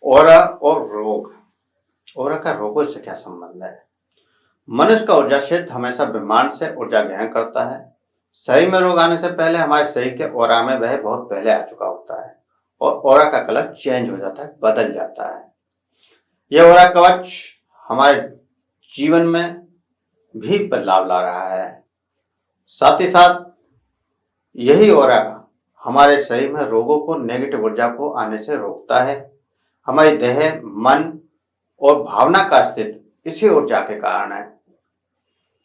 ओरा और रोग। ओरा का रोगों से क्या संबंध है? मनुष्य का ऊर्जा क्षेत्र हमेशा ब्रह्मांड से ऊर्जा ग्रहण करता है। शरीर में रोग आने से पहले हमारे शरीर के ओरा में वह बहुत पहले आ चुका होता है और ओरा का कलर चेंज हो जाता है, बदल जाता है। यह ओरा कवच हमारे जीवन में भी बदलाव ला रहा है। साथ ही साथ यही ओरा हमारे शरीर में रोगों को, नेगेटिव ऊर्जा को आने से रोकता है। हमारी देह, मन और भावना का अस्तित्व इसी ऊर्जा के कारण है।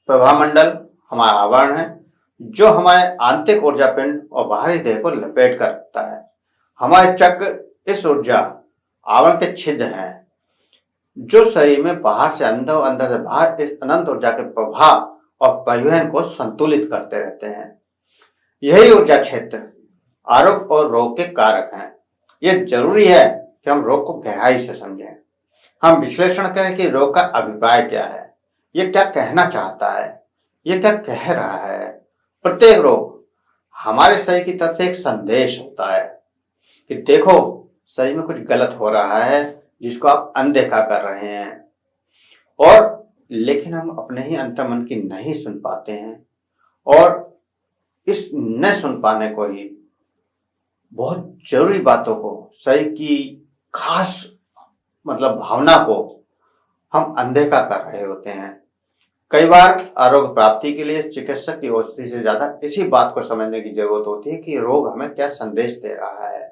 प्रभामंडल हमारा आवरण है जो हमारे आंतरिक ऊर्जा पिंड और बाहरी देह को लपेट कर रखता है। हमारे चक्र इस ऊर्जा आवरण के छिद्र हैं जो शरीर में बाहर से अंदर और अंदर से बाहर इस अनंत ऊर्जा के प्रभाव और परिवहन को संतुलित करते रहते हैं। यही ऊर्जा क्षेत्र आरोग्य और रोग के कारक हैं। यह जरूरी है कि हम रोग को गहराई से समझें। हम विश्लेषण करें कि रोग का अभिप्राय क्या है, यह क्या कहना चाहता है, यह क्या कह रहा है। प्रत्येक रोग हमारे शरीर की तरफ से एक संदेश होता है कि देखो, शरीर में कुछ गलत हो रहा है जिसको आप अनदेखा कर रहे हैं। और लेकिन हम अपने ही अंतर्मन की नहीं सुन पाते हैं और इस न सुन पाने को ही, बहुत जरूरी बातों को, शरीर की खास भावना को हम अनदेखा कर रहे होते हैं। कई बार आरोग्य प्राप्ति के लिए चिकित्सक की औषधि से ज्यादा इसी बात को समझने की जरूरत होती है कि रोग हमें क्या संदेश दे रहा है।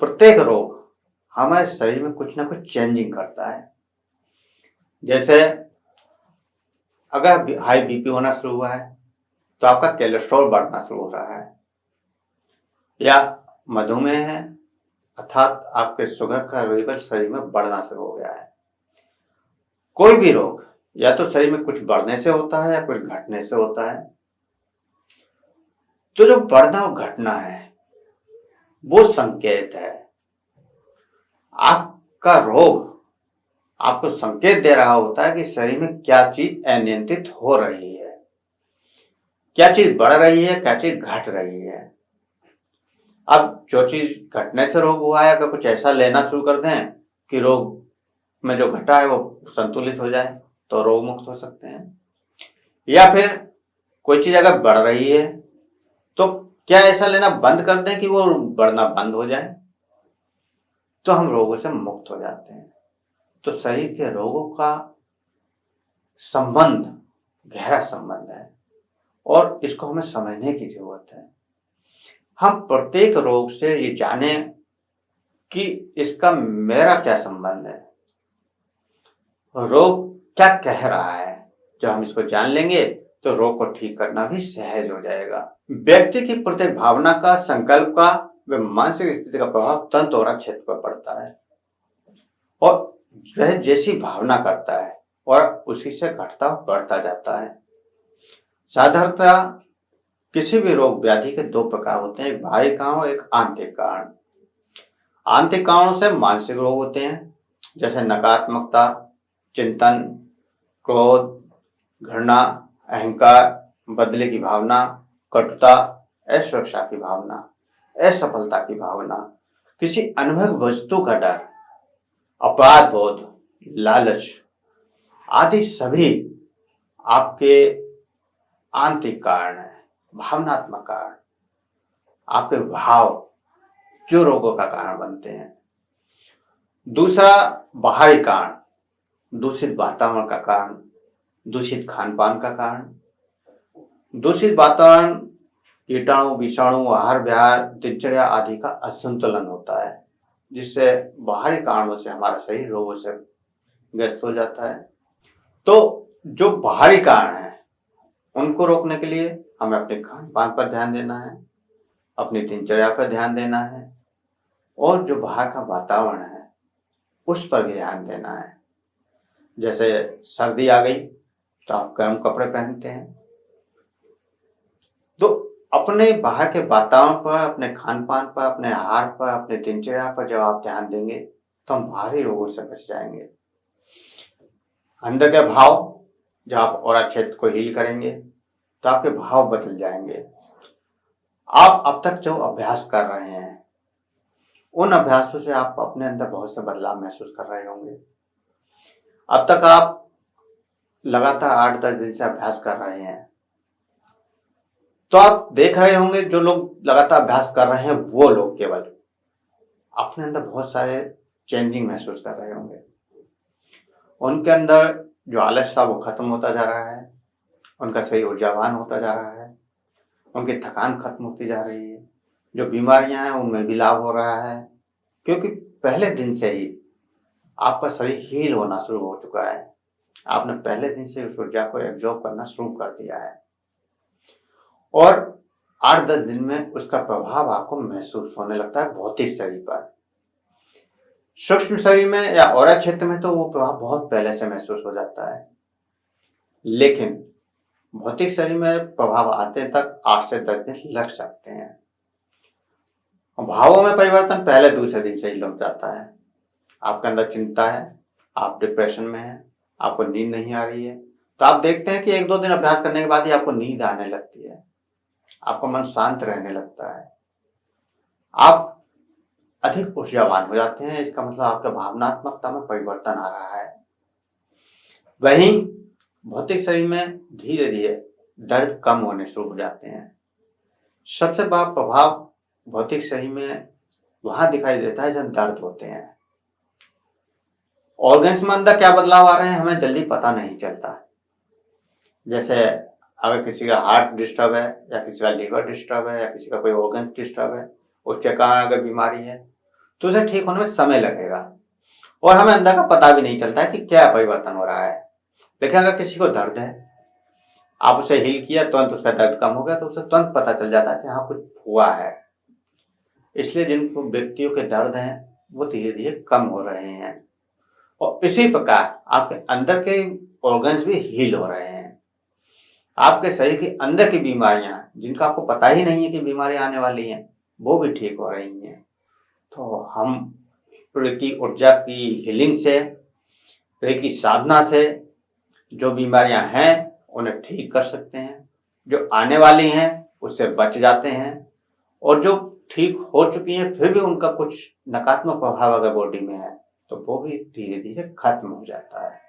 प्रत्येक रोग हमारे शरीर में कुछ ना कुछ चेंजिंग करता है। जैसे अगर हाई बीपी होना शुरू हुआ है तो आपका कोलेस्ट्रॉल बढ़ना शुरू हो रहा है, या मधुमेह है अर्थात आपके शुगर का लेवल शरीर में बढ़ना शुरू हो गया है। कोई भी रोग या तो शरीर में कुछ बढ़ने से होता है या कुछ घटने से होता है। तो जो बढ़ना और घटना है वो संकेत है। आपका रोग आपको संकेत दे रहा होता है कि शरीर में क्या चीज अनियंत्रित हो रही है, क्या चीज बढ़ रही है, क्या चीज घट रही है। अब जो चीज घटने से रोग हुआ है, अगर कुछ ऐसा लेना शुरू कर दें कि रोग में जो घटा है वो संतुलित हो जाए तो रोग मुक्त हो सकते हैं। या फिर कोई चीज अगर बढ़ रही है तो क्या ऐसा लेना बंद कर दें कि वो बढ़ना बंद हो जाए, तो हम रोगों से मुक्त हो जाते हैं। तो शरीर के रोगों का संबंध गहरा संबंध है और इसको हमें समझने की जरूरत है। हम प्रत्येक रोग से ये जाने कि इसका मेरा क्या संबंध है, रोग क्या कह रहा है। जब हम इसको जान लेंगे तो रोग को ठीक करना भी सहज हो जाएगा। व्यक्ति की प्रत्येक भावना का, संकल्प का व मानसिक स्थिति का प्रभाव तंत्र और क्षेत्र पर पड़ता है और वह जैसी भावना करता है और उसी से घटता बढ़ता जाता है। साधारणतः किसी भी रोग व्याधि के दो प्रकार होते हैं, एक बाहरी कारण और एक आंतरिक कारण। आंतरिक कारणों से मानसिक रोग होते हैं, जैसे नकारात्मकता, चिंतन, क्रोध, घृणा, अहंकार, बदले की भावना, कटुता, असुरक्षा की भावना, असफलता की भावना, किसी अनुभव वस्तु का डर, अपराध बोध, लालच आदि सभी आपके आंतरिक कारण है, भावनात्मक कारण, आपके भाव जो रोगों का कारण बनते हैं। दूसरा बाहरी कारण, दूषित वातावरण का कारण, दूषित खान पान का कारण। दूषित वातावरण, कीटाणु, विषाणु, आहार विहार, दिनचर्या आदि का असंतुलन होता है, जिससे बाहरी कारणों से हमारा शरीर रोगों से ग्रस्त हो जाता है। तो जो बाहरी कारण है उनको रोकने के लिए हमें अपने खान पान पर ध्यान देना है, अपनी दिनचर्या पर ध्यान देना है और जो बाहर का वातावरण है उस पर भी ध्यान देना है। जैसे सर्दी आ गई तो आप गर्म कपड़े पहनते हैं, तो अपने बाहर के वातावरण पर, अपने खान पान पर, अपने आहार पर, अपने दिनचर्या पर जब आप ध्यान देंगे तो हम बाहरी रोगों से बच जाएंगे। अंदर के भाव, जब आप और क्षेत्र को हील करेंगे तो आपके भाव बदल जाएंगे। आप अब तक जो अभ्यास कर रहे हैं उन अभ्यासों से आप अपने अंदर बहुत से बदलाव महसूस कर रहे होंगे। अब तक आप लगातार 8-10 दिन से अभ्यास कर रहे हैं, तो आप देख रहे होंगे जो लोग लगातार अभ्यास कर रहे हैं वो लोग केवल अपने अंदर बहुत सारे चेंजिंग महसूस कर रहे होंगे। उनके अंदर जो आलस था वो खत्म होता जा रहा है, उनका शरीर ऊर्जावान होता जा रहा है, उनकी थकान खत्म होती जा रही है, जो बीमारियां हैं उनमें भी लाभ हो रहा है, क्योंकि पहले दिन से ही आपका शरीर हील होना शुरू हो चुका है। आपने पहले दिन से उस ऊर्जा को एब्जॉर्ब करना शुरू कर दिया है और 8-10 दिन में उसका प्रभाव आपको महसूस होने लगता है भौतिक शरीर पर। सूक्ष्म शरीर में या ऑरा क्षेत्र में तो वो प्रभाव बहुत पहले से महसूस हो जाता है, लेकिन भौतिक शरीर में प्रभाव आते तक 8 से 10 दिन लग सकते हैं। भावों में परिवर्तन पहले दूसरे दिन से ही लग जाता है। आपके अंदर चिंता है, आप डिप्रेशन में हैं, आपको नींद नहीं आ रही है, तो आप देखते हैं कि 1-2 दिन अभ्यास करने के बाद ही आपको नींद आने लगती है, आपका मन शांत रहने लगता है, आप अधिक ऊर्जावान हो जाते हैं। इसका मतलब आपके भावनात्मकता में परिवर्तन आ रहा है। वहीं भौतिक शरीर में धीरे धीरे दर्द कम होने शुरू हो जाते हैं। सबसे बड़ा प्रभाव भौतिक शरीर में वहां दिखाई देता है जब दर्द होते हैं। ऑर्गन्स में अंदर क्या बदलाव आ रहे हैं हमें जल्दी पता नहीं चलता। जैसे अगर किसी का हार्ट डिस्टर्ब है या किसी का लीवर डिस्टर्ब है या किसी का कोई ऑर्गन्स डिस्टर्ब है, उसके कारण अगर बीमारी है तो उसे ठीक होने में समय लगेगा और हमें अंदर का पता भी नहीं चलता है कि क्या परिवर्तन हो रहा है। लेकिन अगर किसी को दर्द है, आप उसे हील किया, तुरंत उसका दर्द कम हो गया, तो उसे तुरंत पता चल जाता है कि हाँ कुछ हुआ है। इसलिए जिन व्यक्तियों के दर्द हैं वो धीरे धीरे कम हो रहे हैं और इसी प्रकार आपके अंदर के ऑर्गन्स भी हील हो रहे हैं। आपके शरीर के अंदर की बीमारियां जिनका आपको पता ही नहीं है कि बीमारी आने वाली हैं वो भी ठीक हो रही हैं। तो हम की ऊर्जा की हीलिंग से, की साधना से जो बीमारियां हैं उन्हें ठीक कर सकते हैं, जो आने वाली हैं उससे बच जाते हैं और जो ठीक हो चुकी हैं फिर भी उनका कुछ नकारात्मक प्रभाव अगर बॉडी में है तो वो भी धीरे धीरे खत्म हो जाता है।